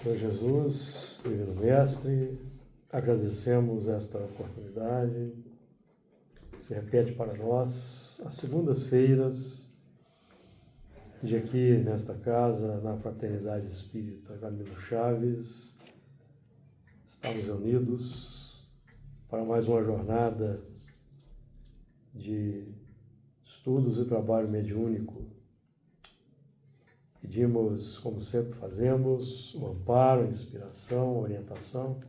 Senhor Jesus, Divino Mestre, agradecemos esta oportunidade. Se repete para nós as segundas-feiras de aqui nesta casa, na Fraternidade Espírita Camilo Chaves. Estamos reunidos para mais uma jornada de estudos e trabalho mediúnico. Pedimos, como sempre fazemos, o amparo, a inspiração, a orientação,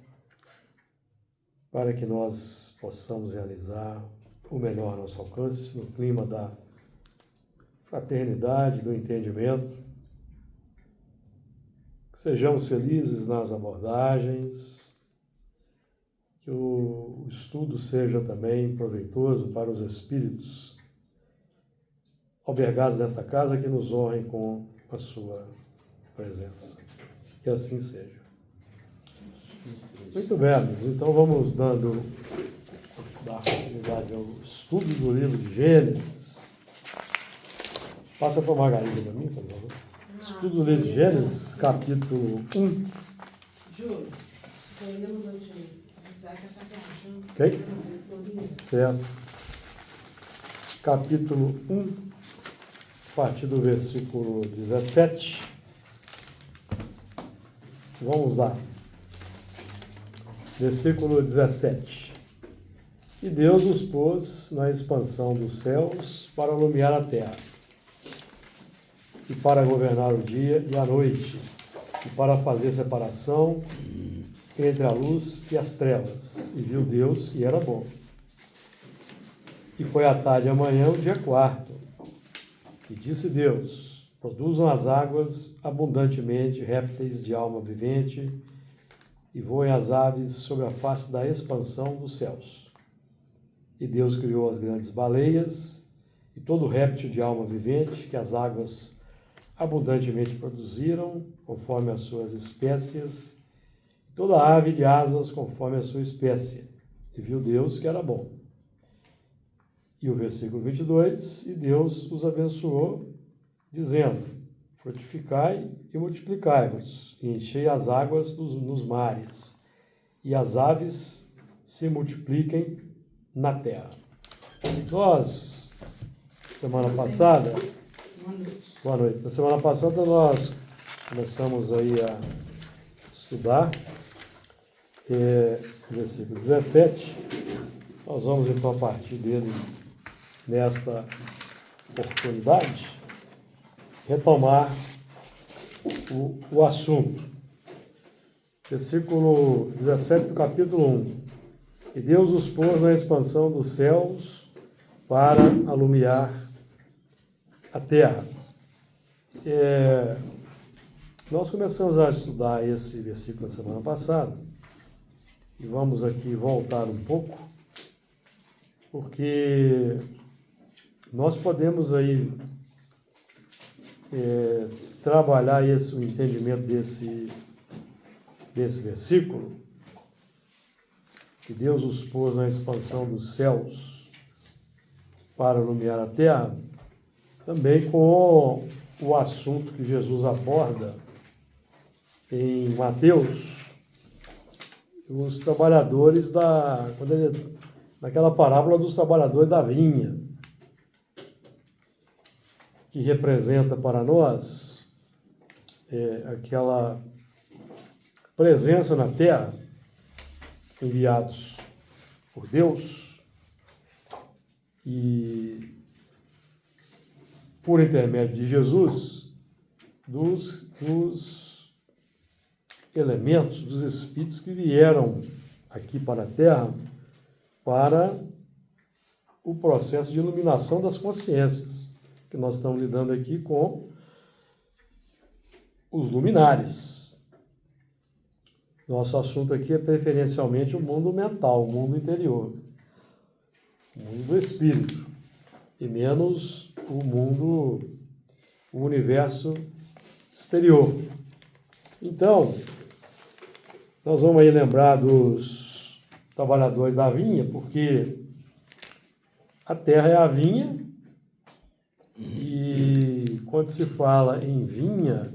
para que nós possamos realizar o melhor ao nosso alcance, no clima da fraternidade, do entendimento. Que sejamos felizes nas abordagens, que o estudo seja também proveitoso para os espíritos albergados nesta casa, que nos honrem com a sua presença. Que assim seja. Muito bem, amigos. Então vamos dando continuidade ao estudo do livro de Gênesis. Passa para a Margarida para mim, por favor. Estudo do livro de Gênesis, capítulo 1. Júlio, Ok? Certo. Capítulo 1. A partir do versículo 17. Vamos lá. Versículo 17. E Deus os pôs na expansão dos céus para alumiar a terra, e para governar o dia e a noite, e para fazer separação entre a luz e as trevas. E viu Deus que era bom. E foi à tarde e amanhã o dia quarto. E disse Deus: produzam as águas abundantemente répteis de alma vivente, e voem as aves sobre a face da expansão dos céus. E Deus criou as grandes baleias e todo réptil de alma vivente que as águas abundantemente produziram, conforme as suas espécies, e toda ave de asas conforme a sua espécie. E viu Deus que era bom. E o versículo 22, e Deus os abençoou, dizendo: frutificai e multiplicai-vos, e enchei as águas nos mares, e as aves se multipliquem na terra. Nós, semana passada, boa noite. Na semana passada nós começamos aí a estudar versículo 17. Nós vamos então a partir dele, nesta oportunidade, retomar o assunto. Versículo 17 do capítulo 1. E Deus os pôs na expansão dos céus para alumiar a terra. Nós começamos a estudar esse versículo na semana passada, e vamos aqui voltar um pouco, porque nós podemos aí trabalhar o entendimento desse versículo, que Deus os pôs na expansão dos céus para iluminar a terra, também com o assunto que Jesus aborda em Mateus, os trabalhadores naquela parábola dos trabalhadores da vinha, que representa para nós aquela presença na terra, enviados por Deus, e por intermédio de Jesus, dos elementos, dos espíritos que vieram aqui para a terra para o processo de iluminação das consciências, que nós estamos lidando aqui com os luminares. Nosso assunto aqui é preferencialmente o mundo mental, o mundo interior, o mundo do espírito, e menos o universo exterior. Então, nós vamos aí lembrar dos trabalhadores da vinha, porque a terra é a vinha, e quando se fala em vinha,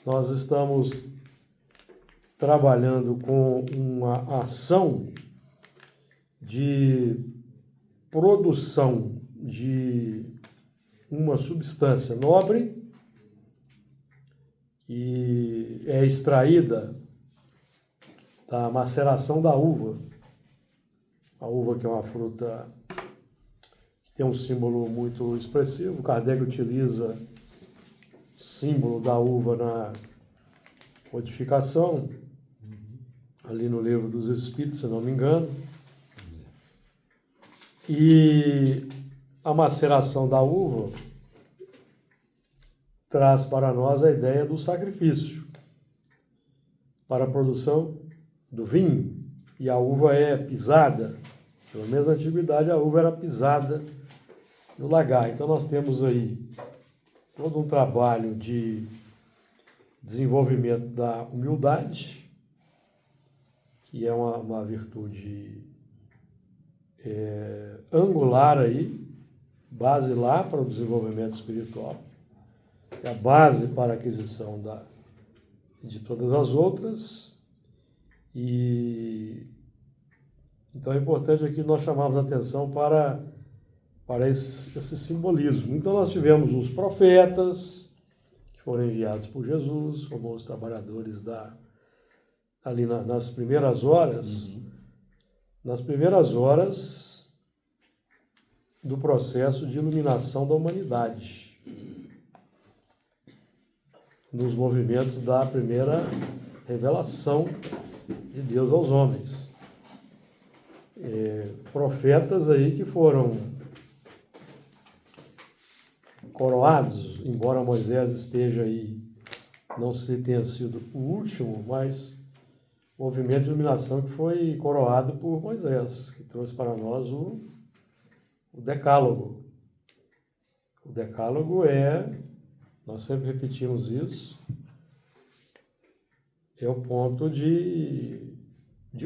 nós estamos trabalhando com uma ação de produção de uma substância nobre que é extraída da maceração da uva. A uva, que é uma fruta que tem um símbolo muito expressivo. Kardec utiliza o símbolo da uva na codificação, ali no Livro dos Espíritos, se não me engano. E a maceração da uva traz para nós a ideia do sacrifício para a produção do vinho. E a uva é pisada. Pelo menos na antiguidade a uva era pisada no lagar. Então nós temos aí todo um trabalho de desenvolvimento da humildade, que é uma virtude angular aí, basilar para o desenvolvimento espiritual, é a base para a aquisição de todas as outras. E então é importante aqui nós chamarmos a atenção para esse simbolismo. Então nós tivemos os profetas, que foram enviados por Jesus, como os trabalhadores ali nas primeiras horas, nas primeiras horas do processo de iluminação da humanidade, nos movimentos da primeira revelação de Deus aos homens. Profetas aí que foram coroados, embora Moisés esteja aí, não se tenha sido o último, mas o movimento de iluminação que foi coroado por Moisés, que trouxe para nós o Decálogo. O Decálogo nós sempre repetimos isso, é o ponto de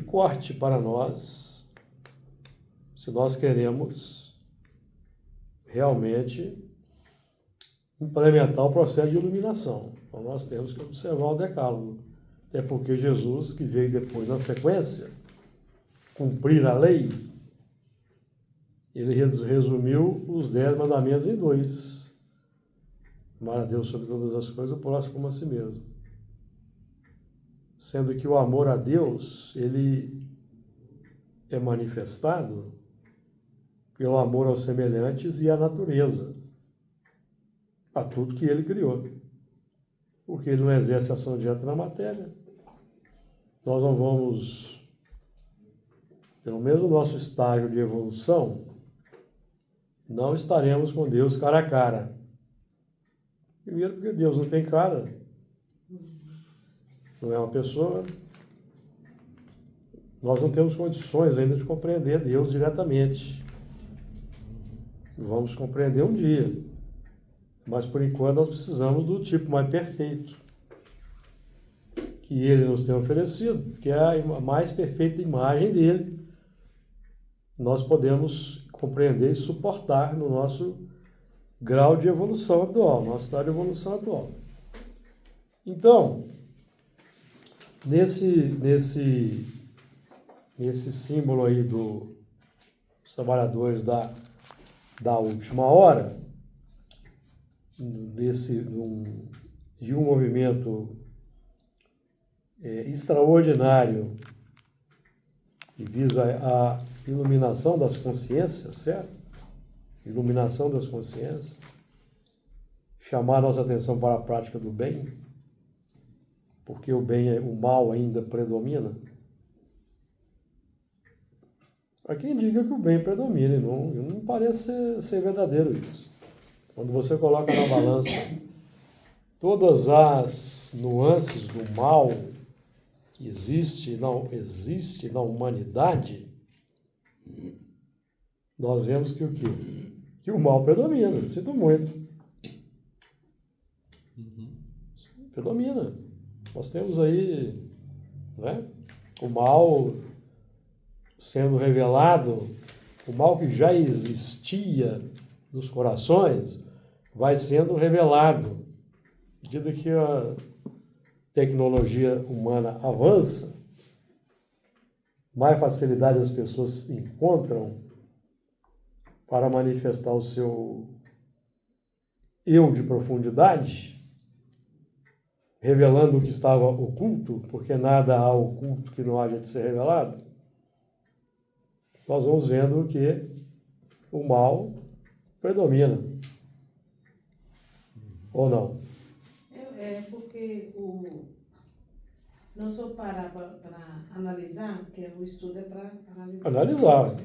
corte para nós, se nós queremos realmente implementar o processo de iluminação. Então nós temos que observar o Decálogo. Até porque Jesus, que veio depois na sequência, cumprir a lei, ele resumiu os 10 mandamentos em 2. Amar a Deus sobre todas as coisas, o próximo como a si mesmo. Sendo que o amor a Deus, ele é manifestado pelo amor aos semelhantes e à natureza, a tudo que ele criou. Porque ele não exerce ação direta na matéria. Nós não vamos, pelo menos no nosso estágio de evolução, não estaremos com Deus cara a cara. Primeiro porque Deus não tem cara, não é uma pessoa. Nós não temos condições ainda de compreender Deus diretamente. Vamos compreender um dia. Mas, por enquanto, nós precisamos do tipo mais perfeito que ele nos tem oferecido, que é a mais perfeita imagem dele. Nós podemos compreender e suportar no nosso grau de evolução atual, nosso estado de evolução atual. Então, nesse símbolo aí dos trabalhadores da última hora, de um movimento extraordinário que visa a iluminação das consciências, certo? Iluminação das consciências, chamar a nossa atenção para a prática do bem, porque o mal ainda predomina. Há quem diga que o bem predomina, e não parece ser verdadeiro isso. Quando você coloca na balança todas as nuances do mal que existe na humanidade, nós vemos que o quê? Que o mal predomina, sinto muito. Predomina. Nós temos aí, né, o mal sendo revelado, o mal que já existia nos corações, vai sendo revelado. À medida que tecnologia humana avança, mais facilidade as pessoas encontram para manifestar o seu eu de profundidade, revelando o que estava oculto, porque nada há oculto que não haja de ser revelado, nós vamos vendo que o mal predomina. Ou não? Porque se não só parar para analisar, porque o estudo é para Analisar.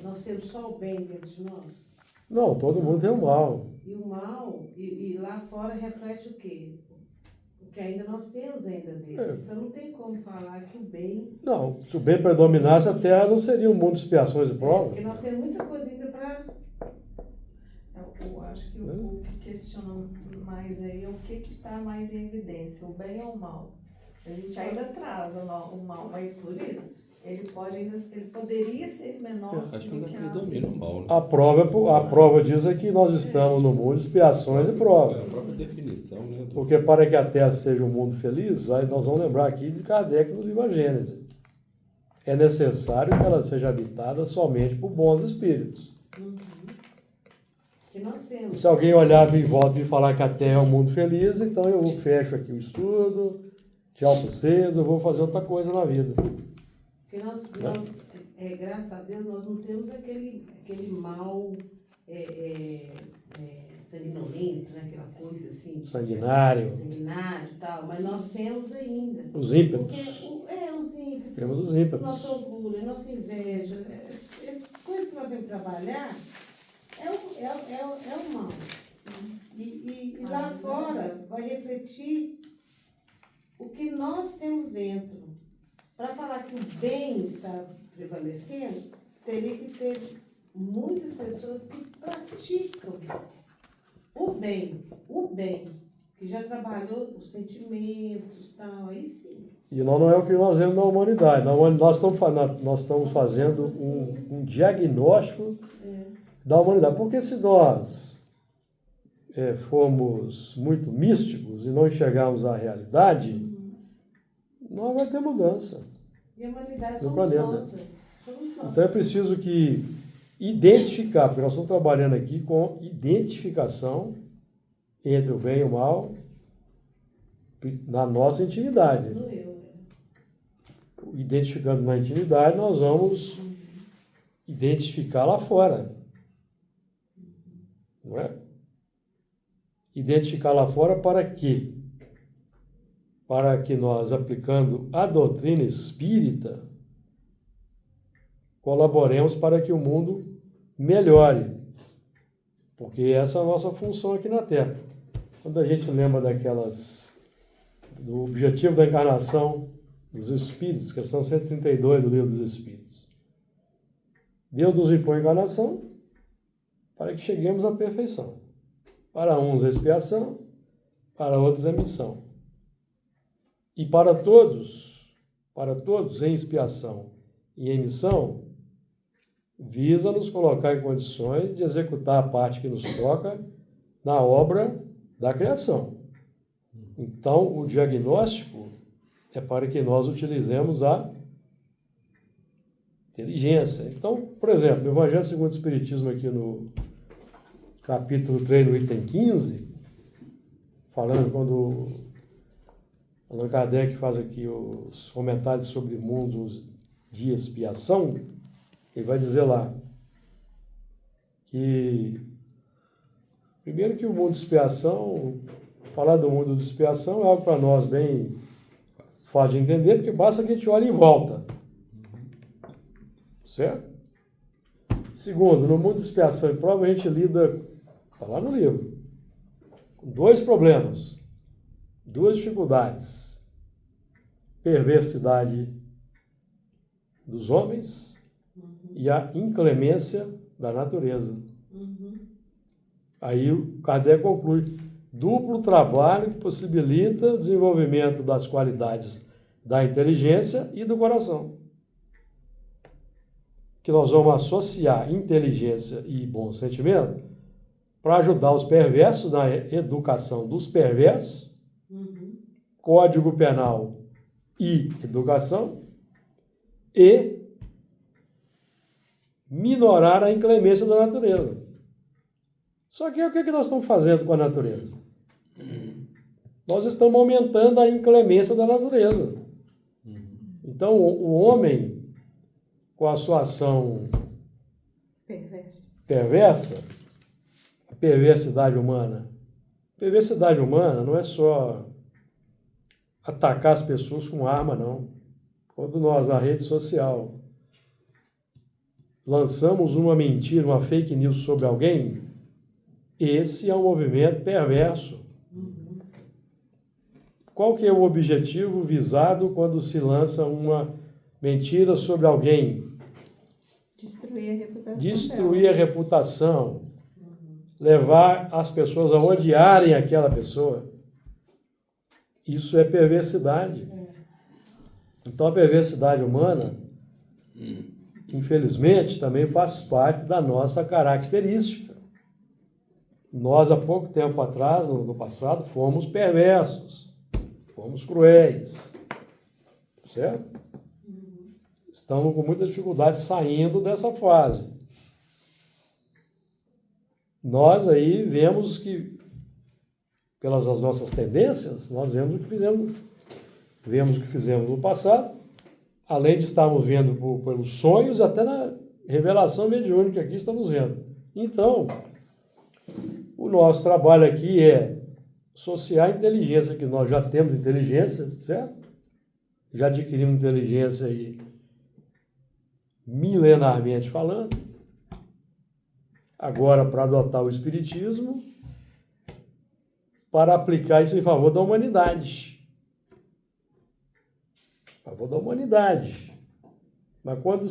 Nós temos só o bem dentro de nós. Não, todo mundo tem o mal. E o mal, e lá fora reflete o quê? O que ainda nós temos ainda dentro. Então não tem como falar que o bem... Não, se o bem predominasse, a Terra não seria um mundo de expiações e provas. Porque nós temos muita coisa ainda para... Eu acho que o que questiona mais aí é o que está mais em evidência, o bem ou o mal. A gente ainda traz o mal, mas Por isso. ele poderia ser menor. Acho que do ainda que predomina o mal, né? A prova diz é que nós estamos no mundo de expiações e É a provas. própria definição, né? Porque para que a Terra seja um mundo feliz, aí nós vamos lembrar aqui de Kardec no livro A Gênese. É necessário que ela seja habitada somente por bons espíritos. Que nós E temos. se alguém olhar em volta e falar que a Terra é um mundo feliz, então eu fecho aqui o estudo, tchau para vocês, eu vou fazer outra coisa na vida. Porque graças a Deus, nós não temos aquele mal sanguinolento, né? Aquela coisa assim. Sanguinário, Sanguinário e tal, mas nós temos ainda. os ímpetos. Porque, os ímpetos. Temos os O ímpetos. nosso orgulho, a nossa inveja, essas coisas que nós temos que trabalhar é o mal. Sim. E lá fora vai refletir o que nós temos dentro. Para falar que o bem está prevalecendo, teria que ter muitas pessoas que praticam o bem, que já trabalhou os sentimentos, tal, aí sim. E não é o que nós vemos na humanidade. Nós estamos fazendo um diagnóstico da humanidade. Porque se nós formos muito místicos e não enxergarmos a realidade, não vai ter mudança E a humanidade no somos planeta. nós. Então é preciso que identificar, porque nós estamos trabalhando aqui com identificação entre o bem e o mal na nossa intimidade. No eu. Identificando na intimidade, nós vamos identificar lá fora. Não é? Identificar lá fora para quê? Para que nós, aplicando a doutrina espírita, colaboremos para que o mundo melhore. Porque essa é a nossa função aqui na Terra. Quando a gente lembra do objetivo da encarnação dos Espíritos, questão 132 do Livro dos Espíritos. Deus nos impõe a encarnação para que cheguemos à perfeição. Para uns a expiação, para outros a missão. E para todos em expiação e em missão, visa nos colocar em condições de executar a parte que nos toca na obra da criação. Então, o diagnóstico é para que nós utilizemos a inteligência. Então, por exemplo, no Evangelho segundo o Espiritismo, aqui no capítulo 3, no item 15, falando quando Allan Kardec faz aqui os comentários sobre mundos de expiação, ele vai dizer lá que, primeiro que o mundo de expiação, falar do mundo de expiação é algo para nós bem fácil de entender, porque basta que a gente olhe em volta. Certo? Segundo, no mundo de expiação e prova, a gente lida, está lá no livro, com dois problemas, duas dificuldades. Perversidade dos homens e a inclemência da natureza. Aí o Kardec conclui: duplo trabalho que possibilita o desenvolvimento das qualidades da inteligência e do coração. Que nós vamos associar inteligência e bom sentimento para ajudar os perversos na educação dos perversos Código Penal e educação, e minorar a inclemência da natureza. Só que o que nós estamos fazendo com a natureza? Nós estamos aumentando a inclemência da natureza. Então, o homem, com a sua ação perversa, a perversidade humana não é só atacar as pessoas com arma, não. Quando nós, na rede social, lançamos uma mentira, uma fake news sobre alguém, esse é um movimento perverso. Qual que é o objetivo visado quando se lança uma mentira sobre alguém? Destruir a reputação. Destruir a reputação. Levar as pessoas a odiarem aquela pessoa. Isso é perversidade. Então a perversidade humana, infelizmente, também faz parte da nossa característica. Nós, há pouco tempo atrás, no passado, fomos perversos, fomos cruéis, certo? Estamos com muita dificuldade saindo dessa fase. Nós aí vemos que, pelas nossas tendências, nós vemos o que fizemos no passado, além de estarmos vendo pelos sonhos, até na revelação mediúnica aqui estamos vendo. Então, o nosso trabalho aqui é associar a inteligência, que nós já temos inteligência, certo? Já adquirimos inteligência aí, milenarmente falando. Agora, para adotar o Espiritismo, para aplicar isso em favor da humanidade. Em favor da humanidade. Mas quando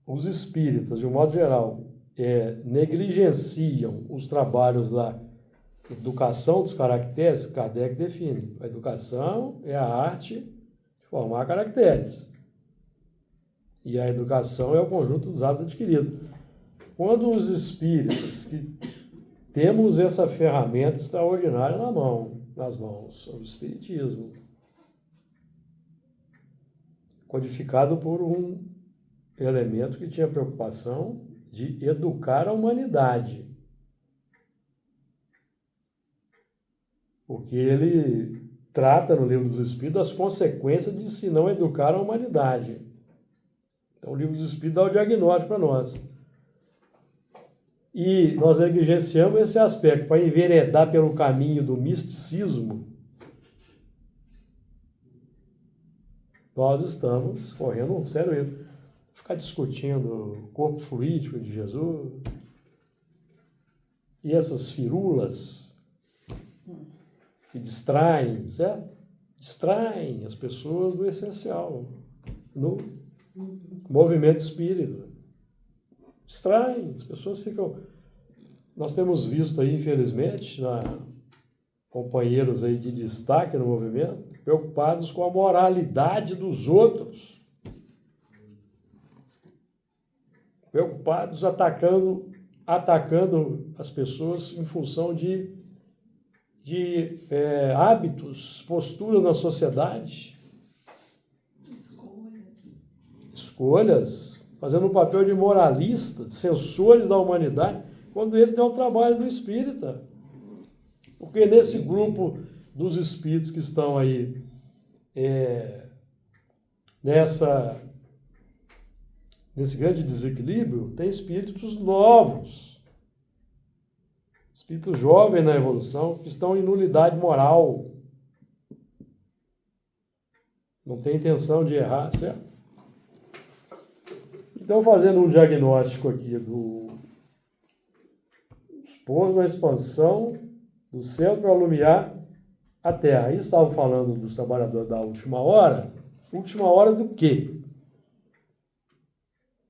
os espíritas, de um modo geral, negligenciam os trabalhos da educação dos caracteres, Kardec define. A educação é a arte de formar caracteres. E a educação é o conjunto dos hábitos adquiridos. Quando os espíritas, que temos essa ferramenta extraordinária nas mãos, o Espiritismo, codificado por um elemento que tinha preocupação de educar a humanidade. Porque ele trata no Livro dos Espíritos das consequências de se não educar a humanidade. Então o Livro dos Espíritos dá o diagnóstico para nós. E nós negligenciamos esse aspecto para enveredar pelo caminho do misticismo. Nós estamos correndo um sério erro. Ficar discutindo o corpo fluídico de Jesus e essas firulas que distraem, certo? Distraem as pessoas do essencial, no movimento espírita. Distraem, as pessoas ficam... Nós temos visto aí, infelizmente, companheiros aí de destaque no movimento, preocupados com a moralidade dos outros. Preocupados atacando as pessoas em função de hábitos, posturas na sociedade. Escolhas, fazendo um papel de moralista, de censores da humanidade, quando esse não é o trabalho do espírita. Porque nesse grupo dos espíritos que estão aí, nesse grande desequilíbrio, tem espíritos novos, espíritos jovens na evolução, que estão em nulidade moral. Não tem intenção de errar, certo? Então, fazendo um diagnóstico aqui dos pôs na expansão do céu para alumiar a terra. Aí estavam falando dos trabalhadores da última hora. Última hora do quê?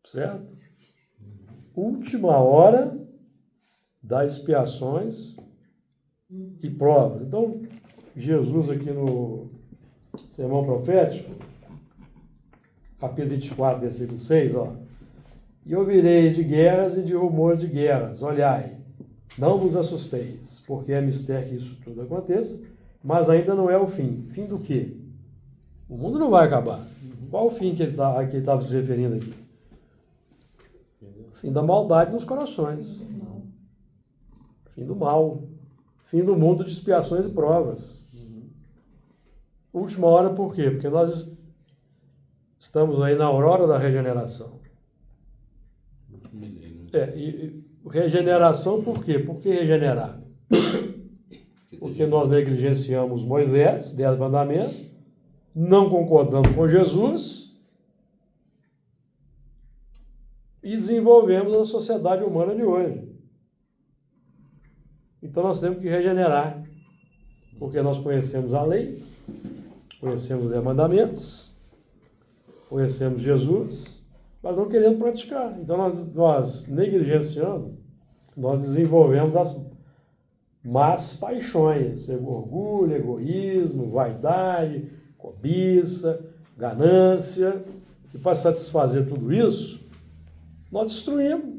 Certo? Última hora das expiações e provas. Então, Jesus aqui no Sermão Profético, capítulo 24, versículo 6, ó. E ouvireis de guerras e de rumores de guerras, olhai, Não vos assusteis, porque é mistério que isso tudo aconteça, mas ainda não é o fim. Fim do quê? O mundo não vai acabar. Qual o fim que ele estava se referindo aqui? Fim da maldade nos corações. Fim do mal. Fim do mundo de expiações e provas. Última hora por quê? Porque nós estamos aí na aurora da regeneração. E regeneração por quê? Por que regenerar? Porque nós negligenciamos Moisés, 10 mandamentos, não concordamos com Jesus e desenvolvemos a sociedade humana de hoje. Então nós temos que regenerar, porque nós conhecemos a lei, conhecemos os 10 mandamentos, conhecemos Jesus, mas não queremos praticar. Então nós negligenciando, nós desenvolvemos as más paixões, orgulho, egoísmo, vaidade, cobiça, ganância. E para satisfazer tudo isso, nós destruímos.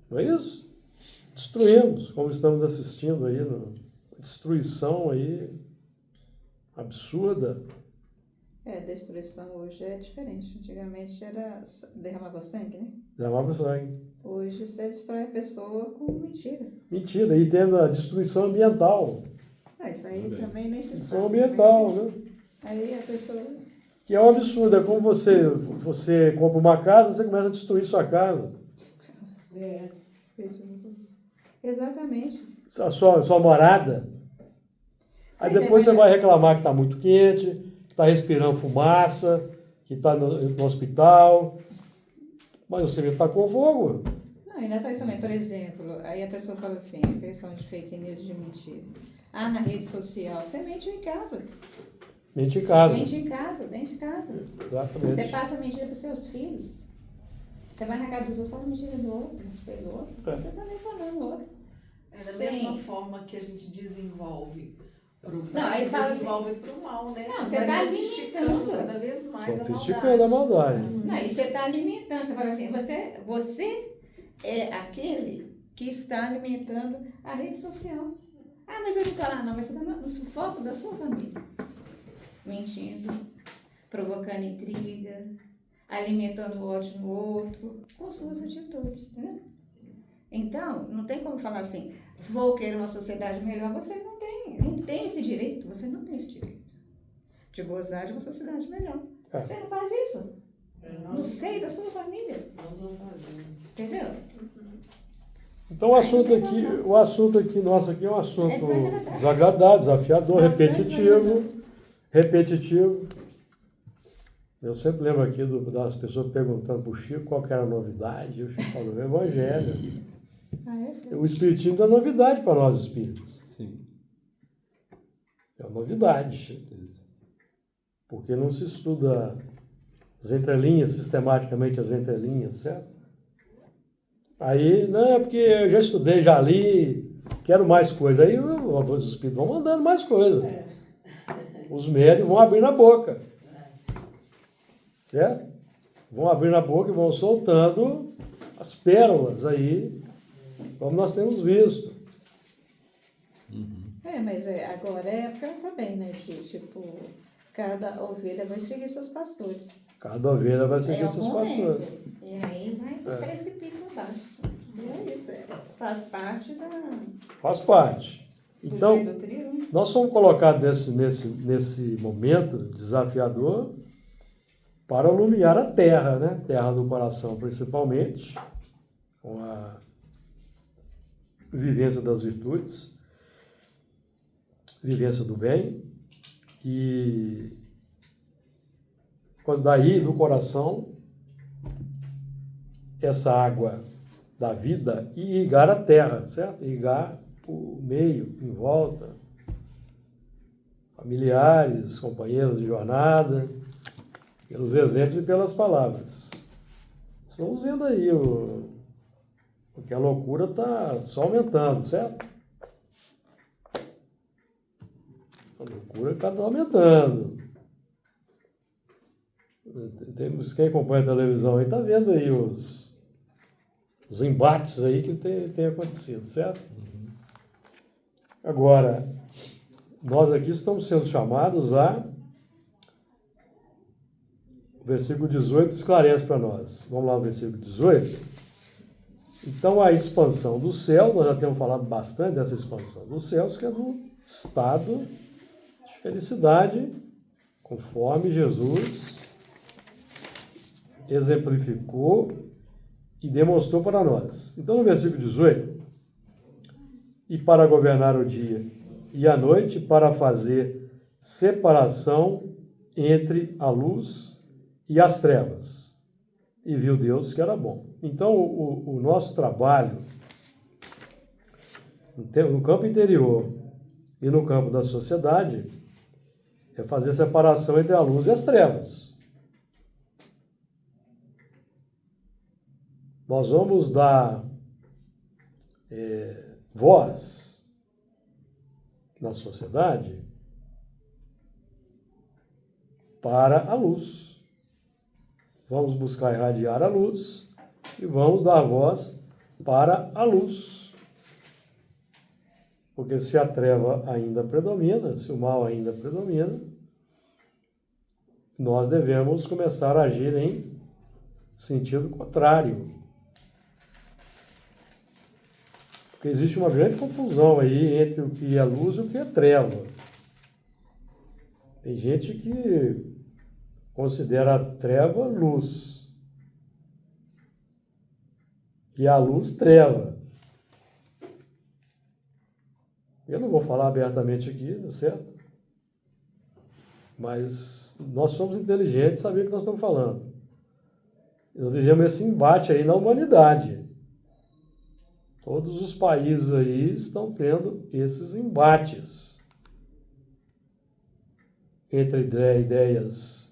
Não é isso? Destruímos, como estamos assistindo aí, destruição aí absurda. Destruição hoje é diferente. Antigamente era derramava sangue, né? Derramava sangue. Hoje você destrói a pessoa com mentira. Mentira, e tem a destruição ambiental. Isso aí também nem se fala. Destruição ambiental, né? Aí a pessoa... Que é um absurdo, é como você compra uma casa, você começa a destruir sua casa. Exatamente. A sua morada. Aí depois você vai reclamar que está muito quente, está respirando fumaça, que está no hospital, mas você está com fogo. Não, e não é só isso também. Por exemplo, aí a pessoa fala assim, a questão de fake news, de mentira. Na rede social, você mente em casa. Mente em casa. Mente em casa, dentro de casa. Exatamente. Você passa mentira para os seus filhos. Você vai na casa dos outros, fala mentira do outro, no espelho do outro. Você também falando do outro. Da mesma forma que a gente desenvolve pro bem, Não, aí fala desenvolve pro mal, né? Não, você Vai tá sofisticando alimentando. cada vez mais a Sofisticando a maldade. Não, e você está alimentando. Você fala assim, você é aquele que está alimentando a rede social. Mas eu não estou lá não, mas você está no sufoco da sua família. Mentindo, provocando intriga, alimentando ódio no outro, com suas atitudes, entendeu? Então, não tem como falar assim, vou querer uma sociedade melhor. Você não tem esse direito, você não tem esse direito de gozar de uma sociedade melhor. Você não faz isso no seio da sua família. Entendeu? Então o assunto aqui nosso aqui é um assunto desagradável, desafiador, repetitivo. Eu sempre lembro aqui das pessoas perguntando para o Chico qual que era a novidade, e o Chico falou, o Evangelho. O Espiritismo dá novidade para nós espíritos. Sim. É uma novidade. Porque não se estuda as entrelinhas, sistematicamente as entrelinhas, certo? Aí, não, é porque eu já estudei, já li, quero mais coisa. Aí os espíritos vão mandando mais coisa. Os médios vão abrindo a boca. Certo? Vão abrindo a boca e vão soltando as pérolas aí, como nós temos visto. Mas agora a época não está bem, né? Que, tipo, cada ovelha vai seguir seus pastores. Cada ovelha vai seguir seus pastores. E aí vai pro precipício abaixo. E é isso, faz parte da... Faz parte. Então, do trio, né? nós somos colocados nesse momento desafiador para iluminar a terra, né? Terra do coração, principalmente, com a vivência das virtudes, vivência do bem, e quando daí do coração, essa água da vida e irrigar a terra, certo? Irrigar o meio, em volta, familiares, companheiros de jornada, pelos exemplos e pelas palavras. Estamos vendo aí porque a loucura está só aumentando, certo? A loucura está aumentando. Quem acompanha a televisão aí está vendo aí os os embates aí que tem acontecido, certo? Agora, nós aqui estamos sendo chamados a... O versículo 18 esclarece para nós. Vamos lá no versículo 18. Então, a expansão do céu, nós já temos falado bastante dessa expansão dos céus, que é do estado de felicidade, conforme Jesus exemplificou e demonstrou para nós. Então, no versículo 18, e para governar o dia e a noite, para fazer separação entre a luz e as trevas. E viu Deus que era bom. Então, o nosso trabalho no campo interior e no campo da sociedade é fazer separação entre a luz e as trevas. Nós vamos dar voz na sociedade para a luz. Vamos buscar irradiar a luz e vamos dar voz para a luz. Porque se a treva ainda predomina, se o mal ainda predomina, nós devemos começar a agir em sentido contrário. Porque existe uma grande confusão aí entre o que é luz e o que é treva. Tem gente que considera a treva luz e a luz treva. Eu não vou falar abertamente aqui, não é certo? Mas nós somos inteligentes e sabemos o que nós estamos falando. Nós vivemos esse embate aí na humanidade. Todos os países aí estão tendo esses embates entre ideias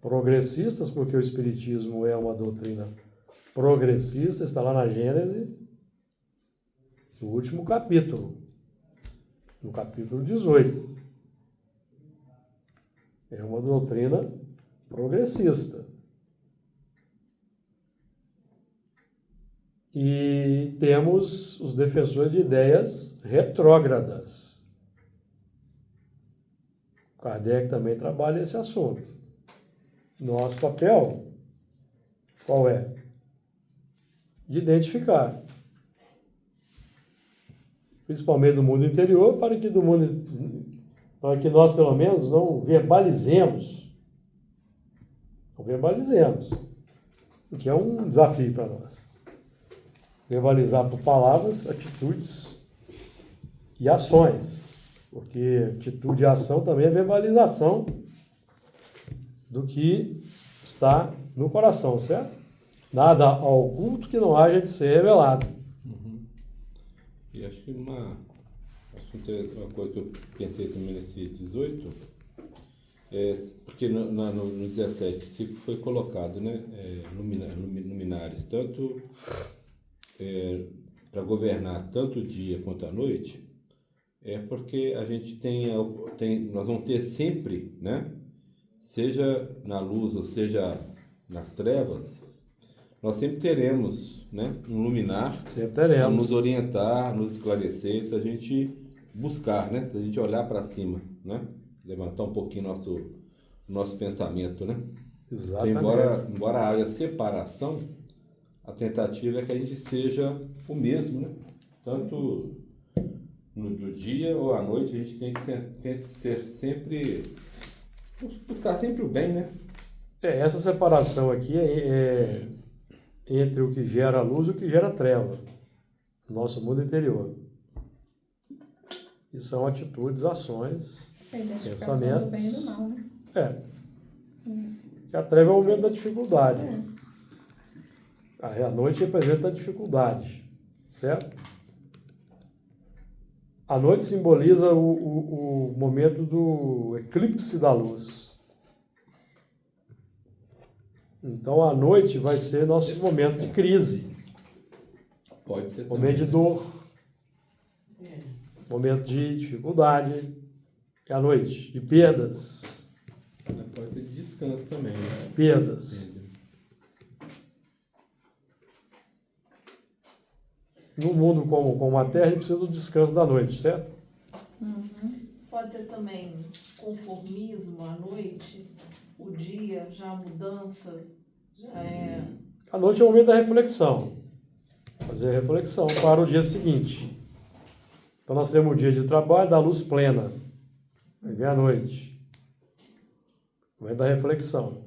progressistas, porque o Espiritismo é uma doutrina progressista, está lá na Gênese, no último capítulo, no capítulo 18. É uma doutrina progressista. E temos os defensores de ideias retrógradas. Kardec também trabalha esse assunto. Nosso papel, qual é? De identificar. Principalmente no mundo interior, para que nós, pelo menos, não verbalizemos. Não verbalizemos. O que é um desafio para nós. Verbalizar por palavras, atitudes e ações. Porque atitude e ação também é verbalização do que está no coração, certo? Nada oculto que não haja de ser revelado. E acho que uma coisa que eu pensei também nesse 18, porque no 17 foi colocado, né, luminares, tanto para governar tanto o dia quanto a noite, porque a gente nós vamos ter sempre, né, seja na luz ou seja nas trevas, nós sempre teremos, né, um luminar para nos orientar, nos esclarecer, se a gente buscar, né, se a gente olhar para cima, né, levantar um pouquinho nosso pensamento, né. Exatamente. Então, embora haja separação, a tentativa é que a gente seja o mesmo, né, tanto no dia ou à noite, a gente tem que ser sempre, buscar sempre o bem, né. Essa separação aqui é entre o que gera luz e o que gera treva, no nosso mundo interior. E são atitudes, ações, pensamentos. Do bem e do mal, né? A treva é o momento da dificuldade. A noite representa a dificuldade, certo? A noite simboliza o momento do eclipse da luz. Então, a noite vai ser nosso momento de crise. Pode ser Momento também, de dor. Momento de dificuldade. É a noite. De perdas. Pode ser de descanso também, né? Perdas. no mundo como a Terra, a gente precisa do descanso da noite, certo? Pode ser também conformismo à noite, o dia, já a mudança, já é. A noite é o momento da reflexão. Fazer a reflexão para o dia seguinte. Então nós temos um dia de trabalho da luz plena. Aí vem a noite. Momento da reflexão.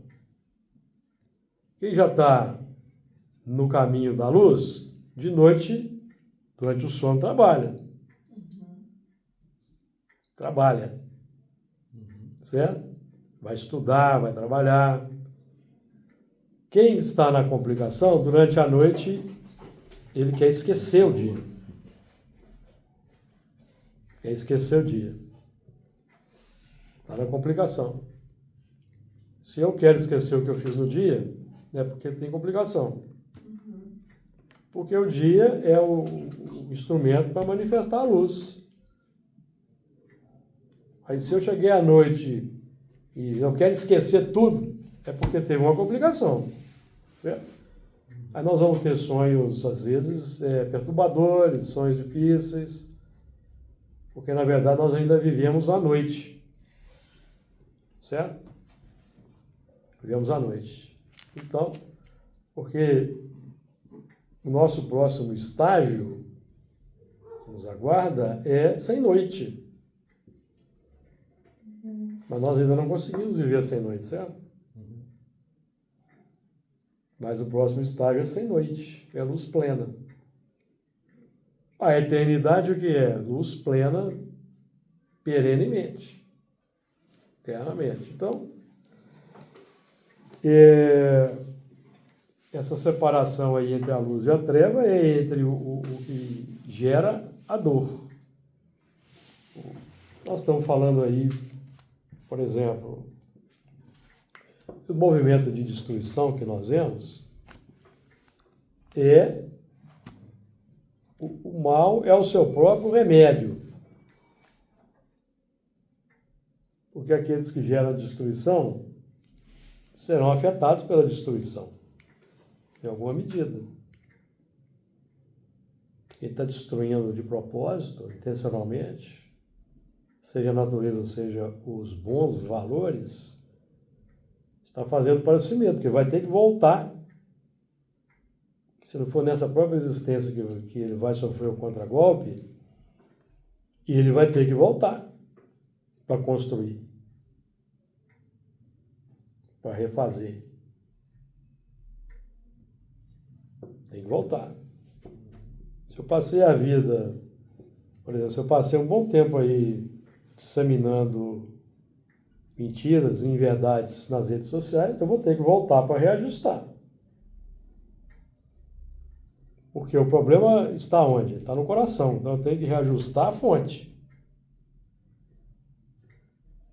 Quem já está no caminho da luz, de noite, durante o sono, trabalha. Trabalha. Certo? Vai estudar, vai trabalhar. Quem está na complicação, durante a noite, ele quer esquecer o dia. Quer esquecer o dia. Está na complicação. Se eu quero esquecer o que eu fiz no dia, é porque tem complicação. Porque o dia é o instrumento para manifestar a luz. Aí se eu cheguei à noite e eu quero esquecer tudo, é porque teve uma complicação. Certo? Aí nós vamos ter sonhos, às vezes, perturbadores, sonhos difíceis, porque na verdade nós ainda vivemos à noite. Certo? Vivemos à noite. Então, porque o nosso próximo estágio que nos aguarda é sem noite. Mas nós ainda não conseguimos viver sem noite, certo? Mas o próximo estágio é sem noite, é luz plena. A eternidade o que é? Luz plena perenemente, eternamente. Então, essa separação aí entre a luz e a treva é entre o que gera a dor. Nós estamos falando aí, por exemplo, o movimento de destruição que nós vemos o mal é o seu próprio remédio. Porque aqueles que geram destruição serão afetados pela destruição, em alguma medida. Quem está destruindo de propósito, intencionalmente, seja a natureza, seja os bons valores, está fazendo para si mesmo, porque vai ter que voltar. Se não for nessa própria existência que ele vai sofrer o contragolpe, ele vai ter que voltar para construir, para refazer. Tem que voltar. Se eu passei a vida, por exemplo, se eu passei um bom tempo aí disseminando mentiras, inverdades nas redes sociais, eu vou ter que voltar para reajustar. Porque o problema está onde? Está no coração. Então eu tenho que reajustar a fonte.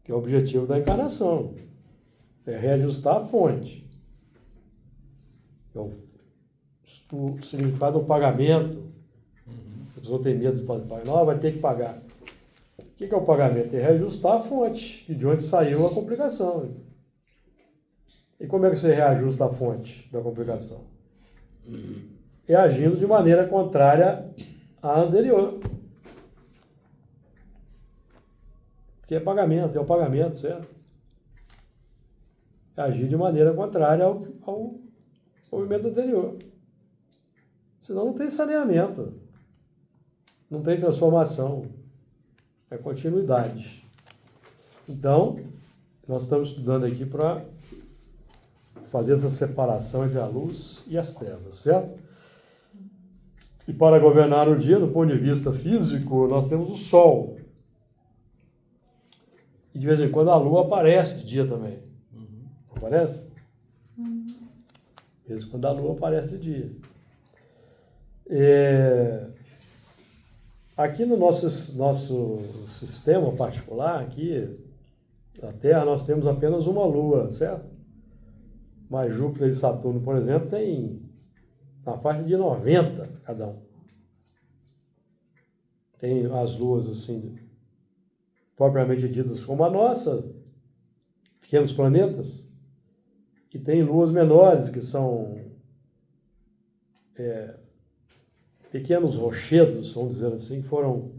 Que é o objetivo da encarnação. É reajustar a fonte. Então, o significado do pagamento. A pessoa tem medo de pagar. Não, vai ter que pagar. O que é o pagamento? É reajustar a fonte, de onde saiu a complicação. E como é que você reajusta a fonte da complicação? É agindo de maneira contrária à anterior. Que é pagamento, é o pagamento, certo? É agir de maneira contrária ao movimento anterior. Senão não tem saneamento, não tem transformação, é continuidade. Então, nós estamos estudando aqui para fazer essa separação entre a luz e as trevas, certo? E para governar o dia, do ponto de vista físico, nós temos o Sol. E de vez em quando a Lua aparece de dia também. Não aparece? De vez em quando a Lua aparece de dia. Aqui no nosso sistema particular, aqui na Terra, nós temos apenas uma Lua, certo? Mas Júpiter e Saturno, por exemplo, tem na faixa de 90 cada um. Tem as luas assim, propriamente ditas como a nossa, pequenos planetas, e tem luas menores, que são pequenos rochedos, vamos dizer assim, foram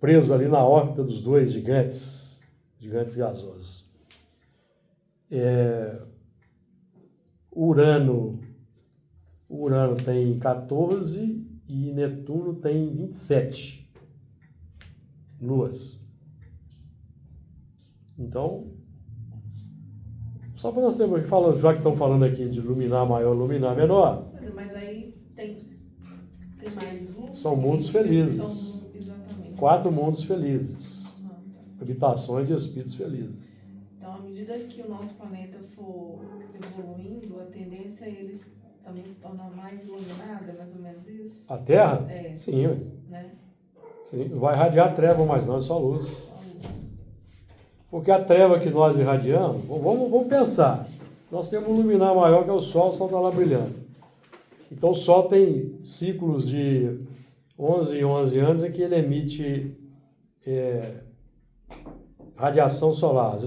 presos ali na órbita dos dois gigantes gasosos. Urano tem 14 e Netuno tem 27 luas. Então, só para nós termos falando, já que estão falando aqui de luminar maior, luminar menor, Mas aí tem mais luz. são mundos felizes. Exatamente. 4 mundos felizes, Ah, tá. habitações de espíritos felizes. Então, à medida que o nosso planeta for evoluindo, a tendência é eles também se tornar mais iluminada, é mais ou menos isso? A Terra? É. Sim, Né? sim, não vai irradiar treva mais não, é só luz. Só luz. Porque a treva que nós irradiamos, vamos pensar, nós temos um luminar maior que é o Sol está lá brilhando. Então o Sol tem ciclos de 11 em 11 anos em que ele emite radiação solar.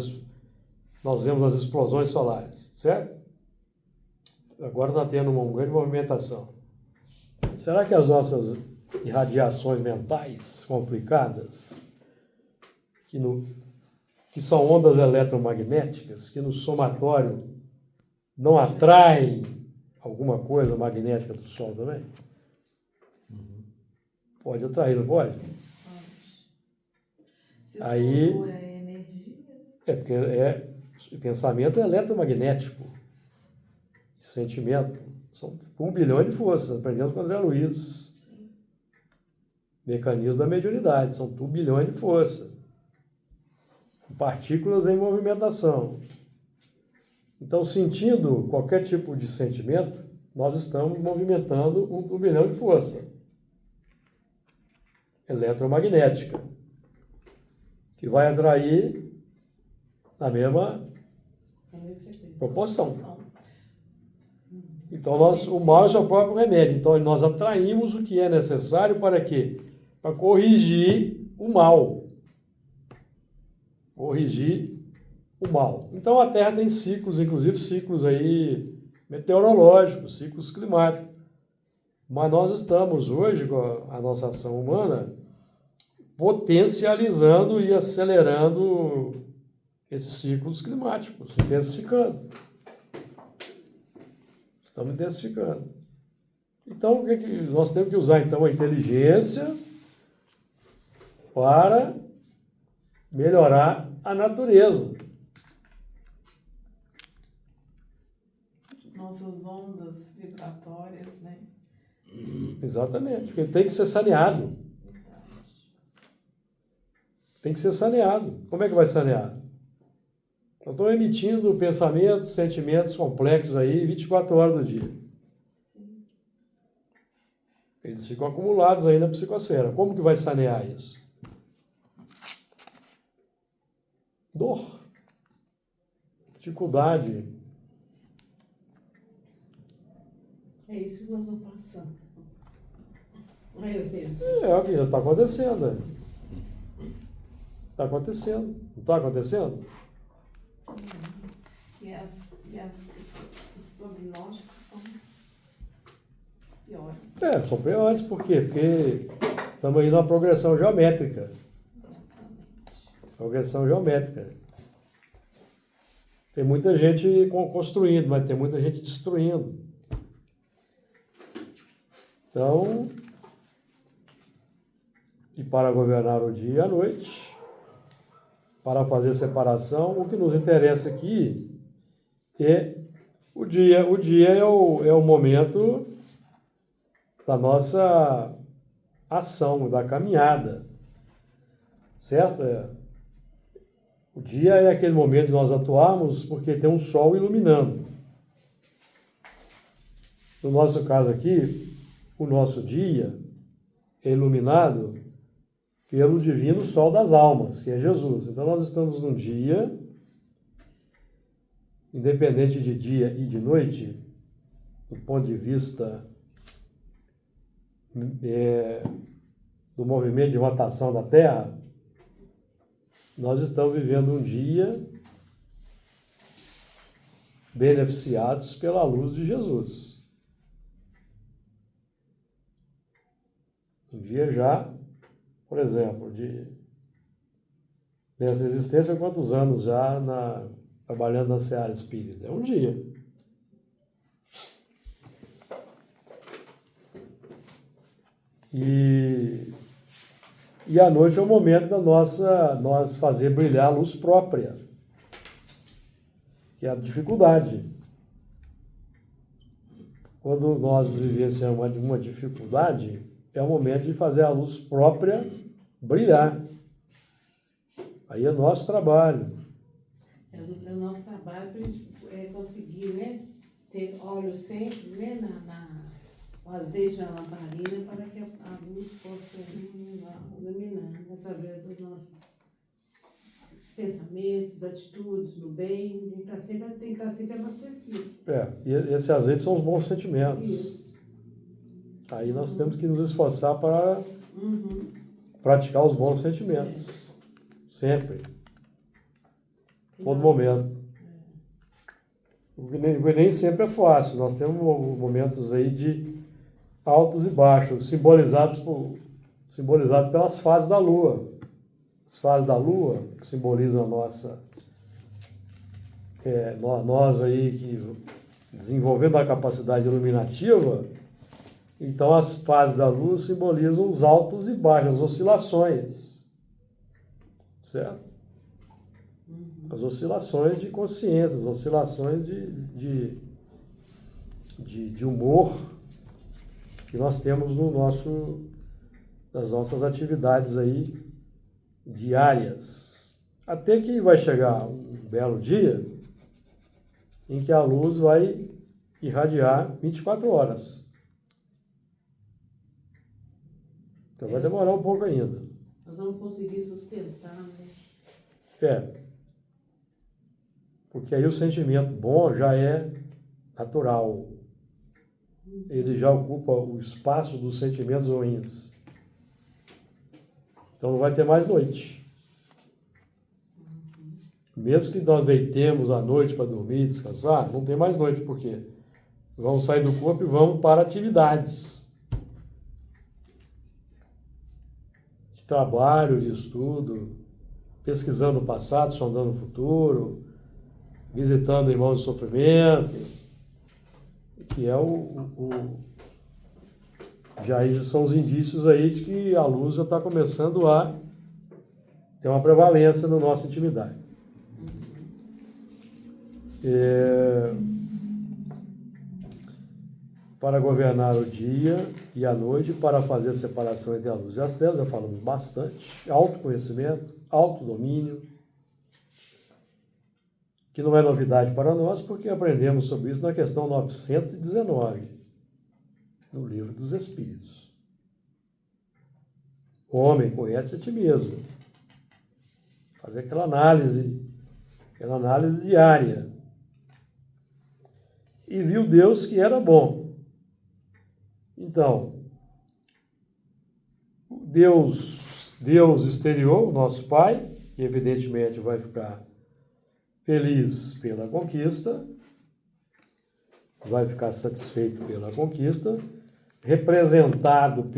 Nós vemos as explosões solares, certo? Agora está tendo uma grande movimentação. Será que as nossas irradiações mentais complicadas, que são ondas eletromagnéticas, que no somatório não atraem alguma coisa magnética do Sol também? Pode atrair, não pode? Se Aí- tudo é energia, Porque o pensamento é eletromagnético. Sentimento. São 1 bilhão de forças. Aprendemos com o André Luiz. Mecanismo da mediunidade. São 1 bilhão de forças. Partículas em movimentação. Então, sentindo qualquer tipo de sentimento, nós estamos movimentando 1 bilhão de força eletromagnética, que vai atrair na mesma proporção. Então, o mal é o seu próprio remédio. Então, nós atraímos o que é necessário para quê? Para corrigir o mal. Corrigir o mal. Então, a Terra tem ciclos, inclusive ciclos aí meteorológicos, ciclos climáticos. Mas nós estamos hoje, com a nossa ação humana, potencializando e acelerando esses ciclos climáticos, intensificando. Estamos intensificando. Então, o que nós temos que usar, então, a inteligência para melhorar a natureza. nossas ondas vibratórias, né? Exatamente, porque tem que ser saneado. Tem que ser saneado. Como é que vai sanear? Nós estamos emitindo pensamentos, sentimentos complexos aí 24 horas do dia. Sim. Eles ficam acumulados aí na psicosfera. Como que vai sanear isso? Dor, dificuldade. É isso que nós vamos passando. Mais vezes. É o que já está acontecendo. Está acontecendo. Não está acontecendo? Os prognósticos são piores. São piores. Por quê? Porque estamos aí numa progressão geométrica. Progressão geométrica. Tem muita gente construindo, mas tem muita gente destruindo. Então, e para governar o dia e a noite, para fazer separação, o que nos interessa aqui é o dia. O dia é o momento da nossa ação, da caminhada, certo? O dia é aquele momento de nós atuarmos porque tem um sol iluminando. No nosso caso aqui, o nosso dia é iluminado pelo divino sol das almas, que é Jesus. Então nós estamos num dia, independente de dia e de noite, do ponto de vista do movimento de rotação da Terra, nós estamos vivendo um dia beneficiados pela luz de Jesus. Um dia já, por exemplo, dessa existência, quantos anos já trabalhando na seara espírita? É um dia. E a noite é o momento da nós fazer brilhar a luz própria, que é a dificuldade. Quando nós vivenciamos uma dificuldade, é o momento de fazer a luz própria brilhar. Aí é nosso trabalho. É o nosso trabalho para a gente conseguir, né, ter óleo sempre, né, o azeite na lamparina, para que a luz possa iluminar através dos nossos pensamentos, atitudes, do bem. Tem que estar sempre abastecido. E esse azeite são os bons sentimentos. Isso. Aí nós temos que nos esforçar para praticar os bons sentimentos. Sempre. Todo momento. Porque nem sempre é fácil. Nós temos momentos aí de altos e baixos, simbolizados pelas fases da Lua. As fases da Lua, que simbolizam a nossa... nós aí que desenvolvendo a capacidade iluminativa, então as fases da Lua simbolizam os altos e baixos, as oscilações. Certo? As oscilações de consciência, as oscilações de humor que nós temos nas nossas atividades aí diárias. Até que vai chegar um belo dia em que a luz vai irradiar 24 horas. Então vai demorar um pouco ainda. Nós vamos conseguir sustentar, né? Porque aí o sentimento bom já é natural. Ele já ocupa o espaço dos sentimentos ruins. Então não vai ter mais noite. Mesmo que nós deitemos à noite para dormir, descansar, não tem mais noite. Por quê? Vamos sair do corpo e vamos para atividades de trabalho, de estudo, pesquisando o passado, sondando o futuro, visitando irmãos de sofrimento, que é já são os indícios aí de que a luz já está começando a ter uma prevalência na nossa intimidade. Para governar o dia e a noite, para fazer a separação entre a luz e as trevas, já falamos bastante, autoconhecimento, autodomínio, que não é novidade para nós, porque aprendemos sobre isso na questão 919, no Livro dos Espíritos. O homem conhece a ti mesmo. Fazer aquela análise diária. E viu Deus que era bom. Então, Deus exterior, o nosso Pai, que evidentemente vai ficar feliz pela conquista, vai ficar satisfeito pela conquista, representado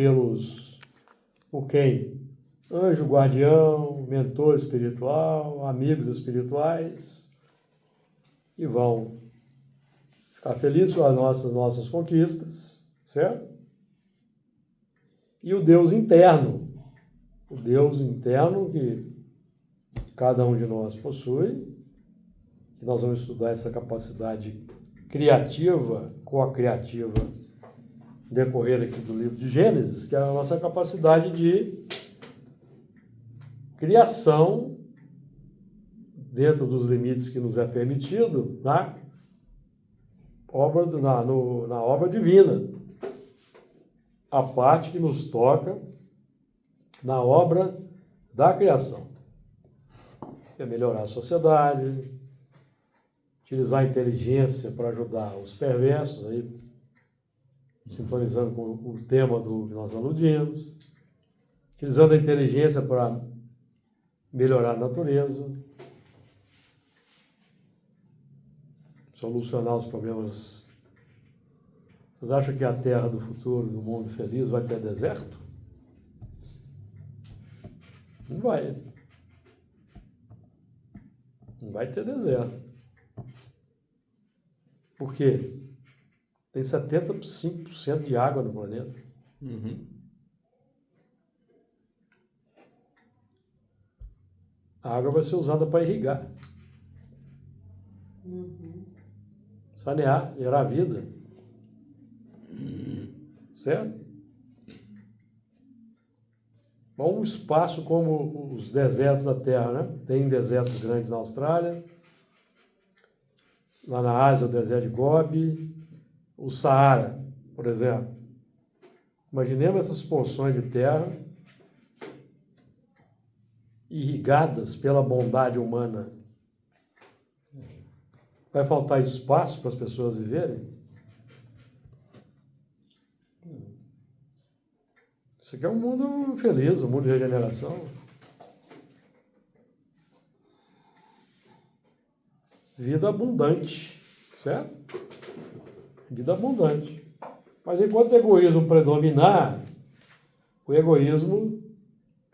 por quem? Anjo guardião, mentor espiritual, amigos espirituais, e vão ficar felizes com as nossas conquistas, certo? E o Deus interno que cada um de nós possui, que nós vamos estudar essa capacidade criativa, co-criativa, decorrer aqui do livro de Gênesis, que é a nossa capacidade de criação dentro dos limites que nos é permitido na obra divina. A parte que nos toca na obra da criação. Que é melhorar a sociedade, utilizar a inteligência para ajudar os perversos, aí, sintonizando com o tema que nós aludimos, utilizando a inteligência para melhorar a natureza, solucionar os problemas. Vocês acham que a terra do futuro, do mundo feliz, vai ter deserto? Não vai. Não vai ter deserto. Por quê? Tem 75% de água no planeta. Uhum. A água vai ser usada para irrigar, sanear, gerar vida. Certo? Bom, um espaço como os desertos da Terra, né? Tem desertos grandes na Austrália, lá na Ásia, o deserto de Gobi, o Saara, por exemplo. Imaginemos essas porções de terra irrigadas pela bondade humana. Vai faltar espaço para as pessoas viverem? Isso aqui é um mundo feliz, um mundo de regeneração. Vida abundante, certo? Vida abundante. Mas enquanto o egoísmo predominar, o egoísmo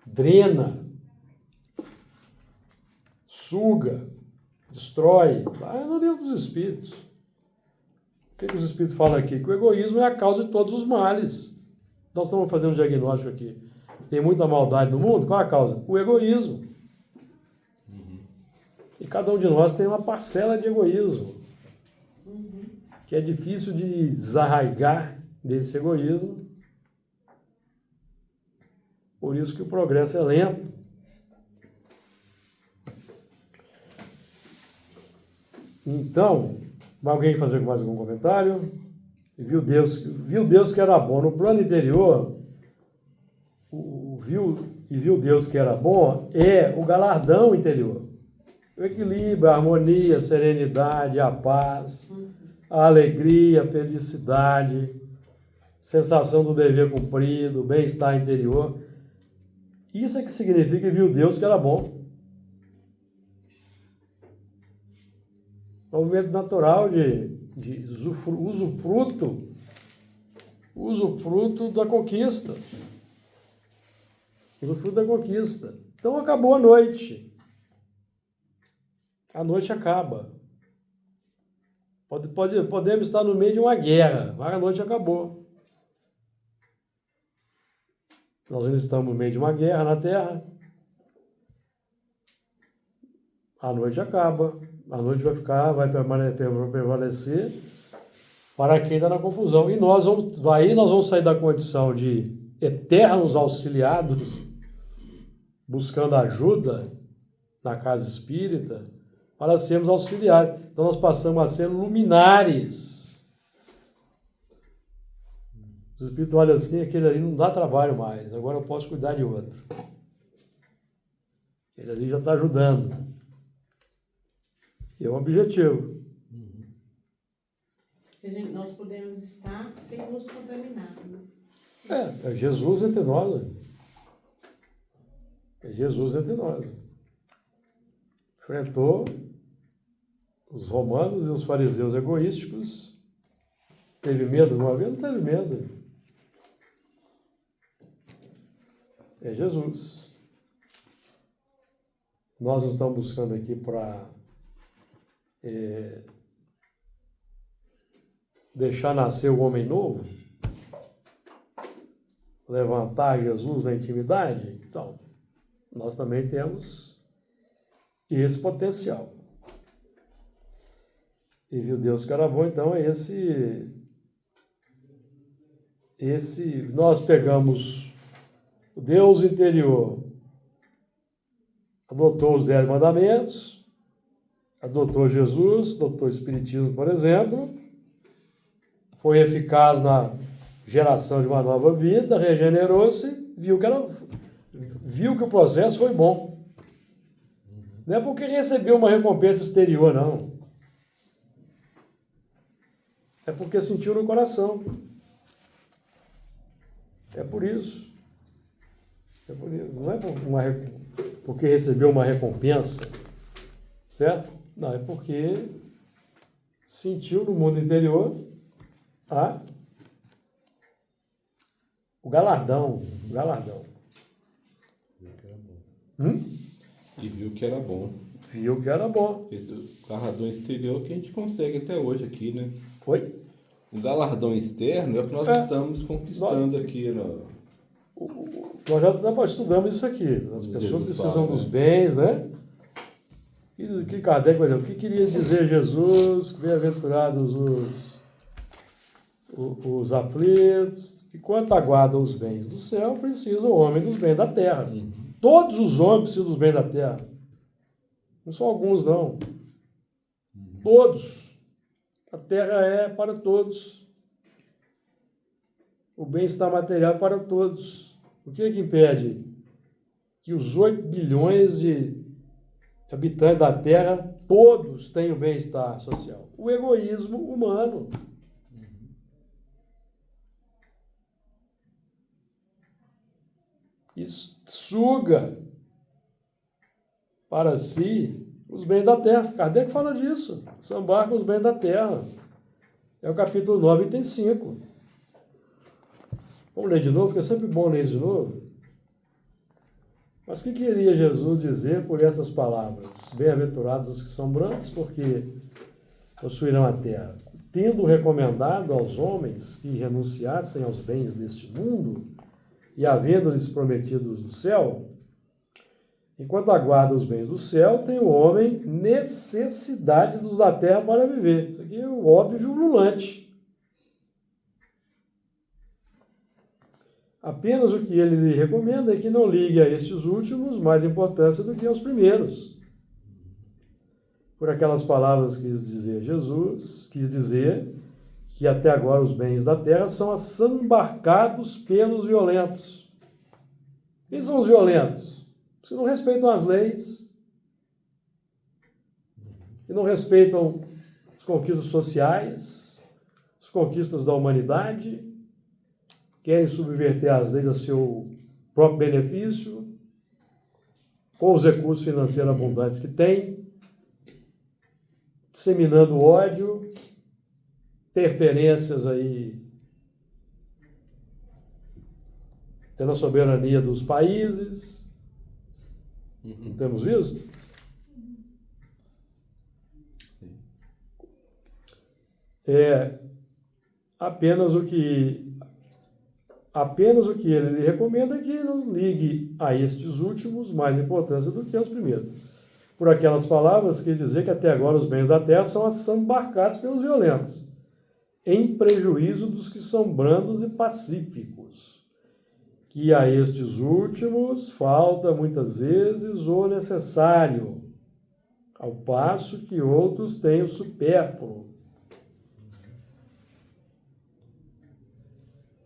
drena, suga, destrói. Lá no livro dos Espíritos. O que os Espíritos falam aqui? Que o egoísmo é a causa de todos os males. Nós estamos fazendo um diagnóstico aqui. Tem muita maldade no mundo? Qual é a causa? O egoísmo. E cada um de nós tem uma parcela de egoísmo. Que é difícil de desarraigar desse egoísmo. Por isso que o progresso é lento. Então, alguém fazer mais algum comentário? Viu Deus que era bom. No plano interior, viu Deus que era bom é o galardão interior. O equilíbrio, a harmonia, a serenidade, a paz, a alegria, a felicidade, sensação do dever cumprido, bem-estar interior. Isso é que significa que viu Deus que era bom. Movimento natural de usufruto da conquista. Usufruto da conquista. Então acabou a noite. A noite acaba. Podemos estar no meio de uma guerra, mas a noite acabou. Nós ainda estamos no meio de uma guerra na Terra. A noite acaba. A noite vai prevalecer para quem está na confusão. E nós vamos sair da condição de eternos auxiliados, buscando ajuda na casa espírita, para sermos auxiliares. Então nós passamos a ser luminares. Os espíritos olham assim, aquele ali não dá trabalho mais, agora eu posso cuidar de outro. Ele ali já está ajudando. É um objetivo. Nós podemos estar sem nos contaminar. É Jesus entre nós. É Jesus entre nós. Enfrentou os romanos e os fariseus egoísticos. Teve medo de uma vez? Não teve medo. É Jesus. Nós não estamos buscando aqui para deixar nascer o homem novo, levantar Jesus na intimidade. Então, nós também temos esse potencial. E viu Deus que era bom, então é esse nós pegamos o Deus interior, adotou os 10 mandamentos, adotou Jesus, adotou o Espiritismo, por exemplo, foi eficaz na geração de uma nova vida, regenerou-se, viu que o processo foi bom. Não é porque recebeu uma recompensa exterior, não. É porque sentiu no coração. É por isso. Não é porque recebeu uma recompensa, certo? Não, é porque sentiu no mundo interior o galardão. E viu que era bom. Viu que era bom. Esse galardão exterior que a gente consegue até hoje aqui, né? Foi? O galardão externo é o que nós estamos conquistando aqui. Nós já estudamos isso aqui. As pessoas Jesus precisam fala, dos né? bens, né? Que Kardec vai dizer, o que queria dizer Jesus? Bem-aventurados os aflitos. E quanto aguardam os bens do céu, precisa o homem dos bens da terra. Todos os homens precisam dos bens da terra. Não são alguns, não. Todos. A terra é para todos. O bem-estar material é para todos. O que é que impede que os 8 bilhões de habitantes da terra, todos tenham bem-estar social? O egoísmo humano. E suga para si os bens da terra. Kardec fala disso. Sambar com os bens da terra. É o capítulo 9, item 5. Vamos ler de novo, porque é sempre bom ler de novo. Mas o que queria Jesus dizer por essas palavras? Bem-aventurados os que são brandos, porque possuirão a terra. Tendo recomendado aos homens que renunciassem aos bens deste mundo, e havendo-lhes prometidos do céu, enquanto aguarda os bens do céu, tem o homem necessidade dos da terra para viver. Isso aqui é o óbvio ululante. Apenas o que ele lhe recomenda é que não ligue a estes últimos mais importância do que aos primeiros. Por aquelas palavras que quis dizer Jesus, quis dizer que até agora os bens da terra são assambarcados pelos violentos. Quem são os violentos? Os que não respeitam as leis, que não respeitam as conquistas sociais, as conquistas da humanidade, querem subverter as leis a seu próprio benefício, com os recursos financeiros abundantes que têm, disseminando ódio, interferências aí, tendo a soberania dos países. Não temos visto? Sim. Apenas o que ele lhe recomenda é que nos ligue a estes últimos mais importância do que aos primeiros. Por aquelas palavras, quer dizer que até agora os bens da terra são assambarcados pelos violentos, em prejuízo dos que são brandos e pacíficos, que a estes últimos falta muitas vezes o necessário, ao passo que outros têm o supérfluo.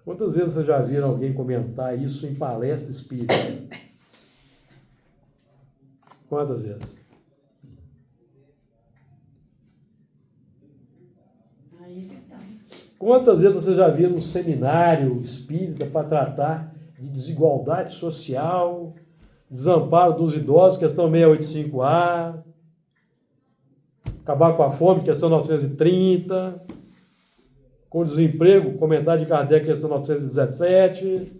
Quantas vezes vocês já viram alguém comentar isso em palestra espírita? Quantas vezes? Quantas vezes vocês já viram um seminário espírita para tratar de desigualdade social, desamparo dos idosos, questão 685A, acabar com a fome, questão 930, com o desemprego, comentário de Kardec, questão 917.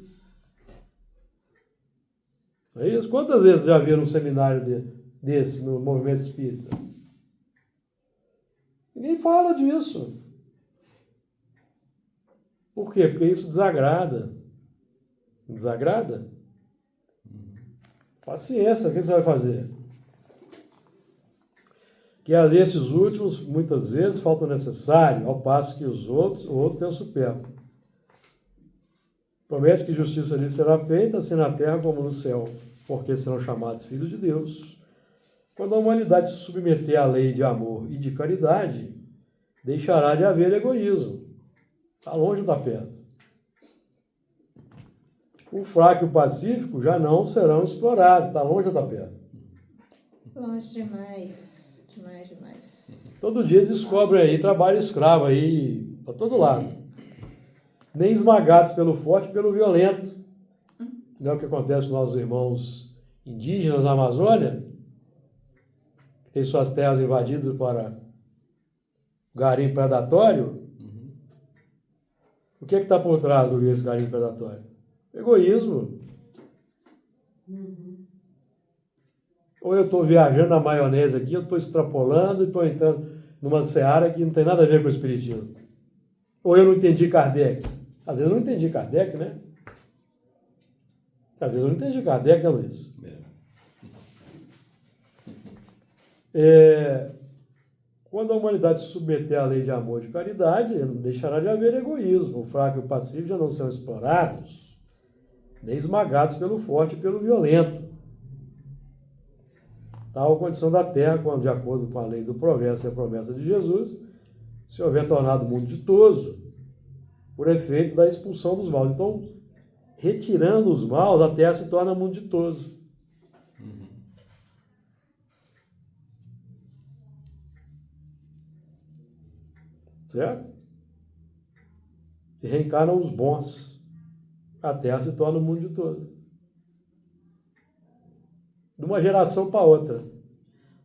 É isso? Quantas vezes já viram um seminário desse no movimento espírita? Ninguém fala disso. Por quê? Porque isso desagrada. Desagrada? Paciência, o que você vai fazer? Que a esses últimos, muitas vezes, falta o necessário, ao passo que os outros têm o supérfluo. Promete que justiça lhe será feita, assim na terra como no céu, porque serão chamados filhos de Deus. Quando a humanidade se submeter à lei de amor e de caridade, deixará de haver egoísmo. Está longe da perto. O fraco e o pacífico já não serão explorados. Está longe da perto. Longe demais. Demais, demais. Todo dia descobrem aí trabalho escravo aí para todo lado. Nem esmagados pelo forte e pelo violento. Não é o que acontece com nossos irmãos indígenas na Amazônia, que têm suas terras invadidas para garimpo predatório. O que está por trás desse garimpo predatório? Egoísmo. Ou eu estou viajando na maionese aqui, eu estou extrapolando e estou entrando numa seara que não tem nada a ver com o espiritismo. Ou eu não entendi Kardec. Às vezes eu não entendi Kardec, né? Às vezes eu não entendi Kardec, né, Luiz? Quando a humanidade se submeter à lei de amor e de caridade, não deixará de haver egoísmo. O fraco e o passivo já não são explorados, nem esmagados pelo forte e pelo violento. Tal a condição da Terra, quando, de acordo com a lei do progresso e a promessa de Jesus, se houver tornado o mundo ditoso, por efeito da expulsão dos maus. Então, retirando os maus, a Terra se torna mundo ditoso. Certo? E reencarnam os bons. A Terra se torna o mundo ditoso. De uma geração para outra.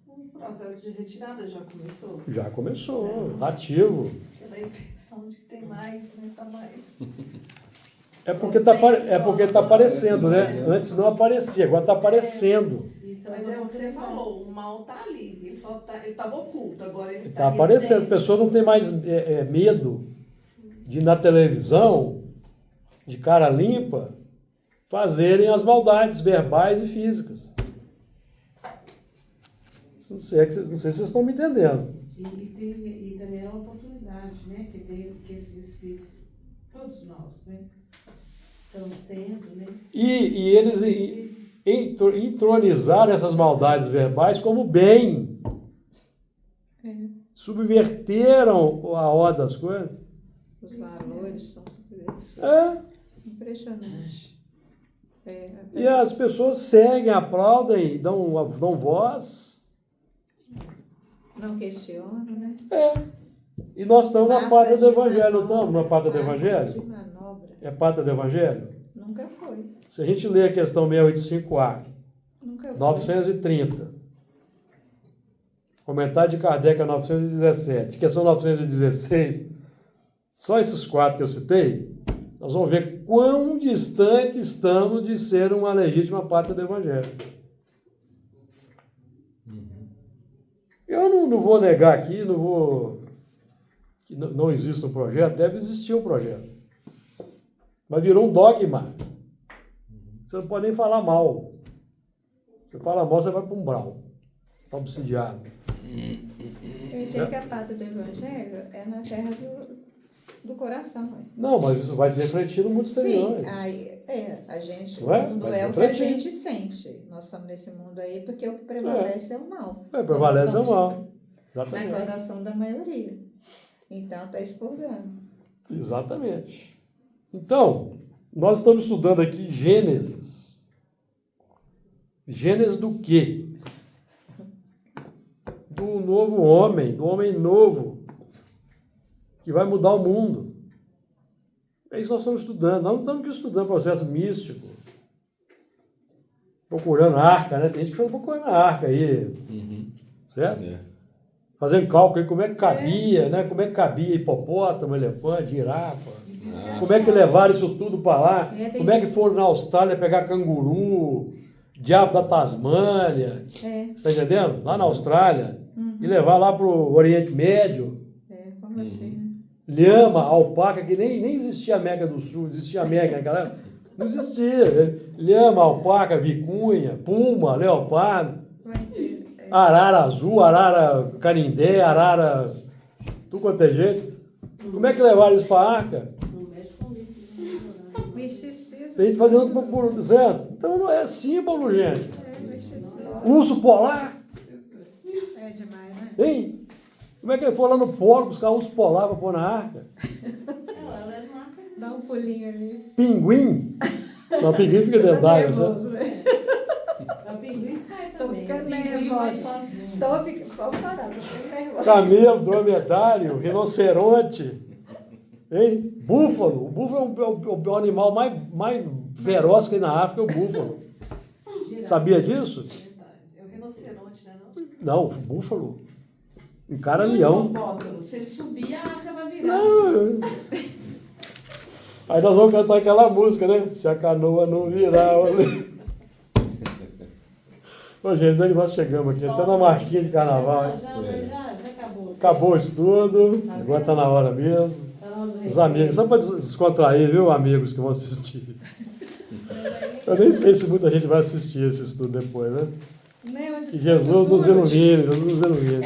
O processo de retirada já começou? Já começou, ativo. Pela impressão de que tem mais, né? Tá mais. É porque tá aparecendo, né? Antes não aparecia, agora está aparecendo. Isso, mas é o que você falou, o mal tá ali. Ele estava oculto, agora ele Está aparecendo. A pessoa não tem mais medo de ir na televisão, de cara limpa, fazerem as maldades verbais e físicas. Não sei se vocês estão me entendendo. E também é uma oportunidade, né? Que esses espíritos, todos nós, né? Estamos tendo, né? E eles entronizaram essas maldades verbais como bem. Subverteram a ordem das coisas. Os valores são superiores. Impressionante. E as pessoas seguem, aplaudem, dão voz. Não questionam, né? E nós estamos na Massa pátria do de Evangelho, não manobra. estamos na pátria do Massa Evangelho? de manobra. É pátria do Evangelho? Nunca foi. Se a gente ler a questão 685A, Nunca foi. 930, comentário de Kardec a 917, questão 916, só esses 4 que eu citei, nós vamos ver quão distante estamos de ser uma legítima pátria do Evangelho. Eu não vou negar aqui, que não existe um projeto, deve existir um projeto. Mas virou um dogma. Você não pode nem falar mal. Se você fala mal, você vai para um brau. Está obsidiado. Eu entendo que a pátria do Evangelho é na terra do coração. Né? Não, mas isso vai se refletir no mundo exterior. Sim, aí, a gente, Não é? o mundo Vai é o que refletir. a gente sente. Nós estamos nesse mundo aí porque o que prevalece é o mal. Prevalece Nós o somos mal. Na Exatamente. coração da maioria. Então está expurgando. Exatamente. Então, nós estamos estudando aqui Gênesis. Gênesis do quê? Do novo homem, do homem novo, que vai mudar o mundo. É isso que nós estamos estudando. Nós não estamos aqui estudando processo místico, procurando arca, né? Tem gente que fica procurando arca aí, certo? Fazendo cálculo aí como é que cabia, né? Como é que cabia hipopótamo, elefante, girafa. Como é que levaram isso tudo para lá? Como é que foram na Austrália pegar canguru, diabo da Tasmânia, você está entendendo? Lá na Austrália. E levar lá para o Oriente Médio. Como assim? Lhama, alpaca, que nem existia a América do Sul, existia a América naquela época. Não existia. Né? Lhama, alpaca, vicunha, puma, leopardo, arara azul, arara canindé, arara... tudo quanto é jeito. Como é que levaram isso para a arca? Misticismo. Tem gente fazendo por certo? Então não é símbolo, gente. Urso polar, É demais, né? hein? Como é que ele foi lá no polo buscar urso polar para pôr na arca? Dá um pulinho ali. Pinguim? Não, pinguim fica dentro d'água, sabe? né? O pinguim sai Tô também. ficando O pinguim vai nervosa. sozinho. Vamos parar, tô ficando nervosa. Camelo, dromedário, rinoceronte, hein? Búfalo. O búfalo é o animal mais feroz que tem na África, é o búfalo. Sabia disso? Verdade. É o rinoceronte, né? Não, Não? búfalo. Encara leão. Você subir, a arca vai virar. Não. Aí nós vamos cantar aquela música, né? Se a canoa não virar. Ô, gente, onde nós chegamos aqui? Até na marquinha de carnaval. Já acabou. Acabou o estudo, agora está na hora mesmo. Tá na hora do Os recreio. amigos, só para descontrair, viu, amigos que vão assistir. Eu nem sei se muita gente vai assistir esse estudo depois, né? Né, onde Que os Jesus nos produtores- ilumine, Jesus nos ilumine.